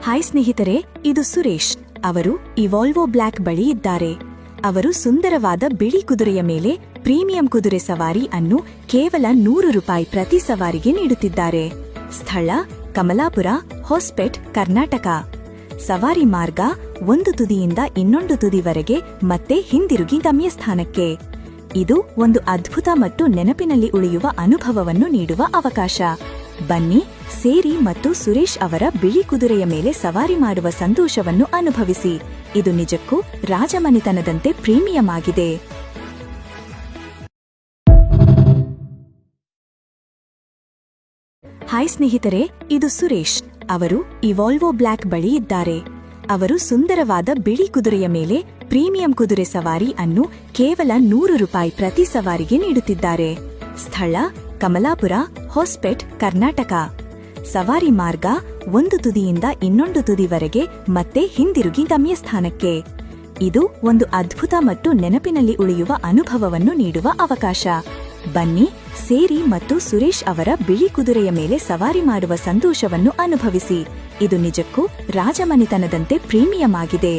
Hi ಸ್ನೇಹಿತರೆ, ಇದು ಸುರೇಶ್. ಅವರು ಈ ವಾಲ್ವೋ ಬ್ಲ್ಯಾಕ್ ಬಳಿ ಇದ್ದಾರೆ. ಅವರು ಸುಂದರವಾದ ಬಿಳಿ ಕುದುರೆಯ ಮೇಲೆ ಪ್ರೀಮಿಯಂ ಕುದುರೆ ಸವಾರಿ ಅನ್ನು ಕೇವಲ 100 ರೂಪಾಯಿ ಪ್ರತಿ ಸವಾರಿಗೆ ನೀಡುತ್ತಿದ್ದಾರೆ. ಸ್ಥಳ ಕಮಲಾಪುರ, ಹೊಸಪೇಟ್, ಕರ್ನಾಟಕ. ಸವಾರಿ ಮಾರ್ಗ ಒಂದು ತುದಿಯಿಂದ ಇನ್ನೊಂದು ತುದಿವರೆಗೆ ಮತ್ತೆ ಹಿಂದಿರುಗಿ ಗಮ್ಯಸ್ಥಾನಕ್ಕೆ. ಇದು ಒಂದು ಅದ್ಭುತ ಮತ್ತು ನೆನಪಿನಲ್ಲಿ ಉಳಿಯುವ ಅನುಭವವನ್ನು ನೀಡುವ ಅವಕಾಶ. ಬನ್ನಿ, ಸೇರಿ ಮತ್ತು ಸುರೇಶ್ ಅವರ ಬಿಳಿ ಕುದುರೆಯ ಮೇಲೆ ಸವಾರಿ ಮಾಡುವ ಸಂತೋಷವನ್ನು ಅನುಭವಿಸಿ. ಇದು ನಿಜಕ್ಕೂ ರಾಜಮನೆತನದಂತೆ ಪ್ರೀಮಿಯಂ ಆಗಿದೆ. ಹಾಯ್ ಸ್ನೇಹಿತರೆ, ಇದು ಸುರೇಶ್. ಅವರು ಈ ವಾಲ್ವೋ ಬ್ಲ್ಯಾಕ್ ಬಳಿ ಇದ್ದಾರೆ. ಅವರು ಸುಂದರವಾದ ಬಿಳಿ ಕುದುರೆಯ ಮೇಲೆ ಪ್ರೀಮಿಯಂ ಕುದುರೆ ಸವಾರಿ ಅನ್ನು ಕೇವಲ 100 ರೂಪಾಯಿ ಪ್ರತಿ ಸವಾರಿಗೆ ನೀಡುತ್ತಿದ್ದಾರೆ. ಸ್ಥಳ ಕಮಲಾಪುರ, ಹೊಸಪೇಟ್, ಕರ್ನಾಟಕ. ಸವಾರಿ ಮಾರ್ಗ ಒಂದು ತುದಿಯಿಂದ ಇನ್ನೊಂದು ತುದಿವರೆಗೆ ಮತ್ತೆ ಹಿಂದಿರುಗಿ ಗಮ್ಯಸ್ಥಾನಕ್ಕೆ. ಇದು ಒಂದು ಅದ್ಭುತ ಮತ್ತು ನೆನಪಿನಲ್ಲಿ ಉಳಿಯುವ ಅನುಭವವನ್ನು ನೀಡುವ ಅವಕಾಶ. ಬನ್ನಿ, ಸೇರಿ ಮತ್ತು ಸುರೇಶ್ ಅವರ ಬಿಳಿ ಕುದುರೆಯ ಮೇಲೆ ಸವಾರಿ ಮಾಡುವ ಸಂತೋಷವನ್ನು ಅನುಭವಿಸಿ. ಇದು ನಿಜಕ್ಕೂ ರಾಜಮನೆತನದಂತೆ ಪ್ರೀಮಿಯಂ ಆಗಿದೆ.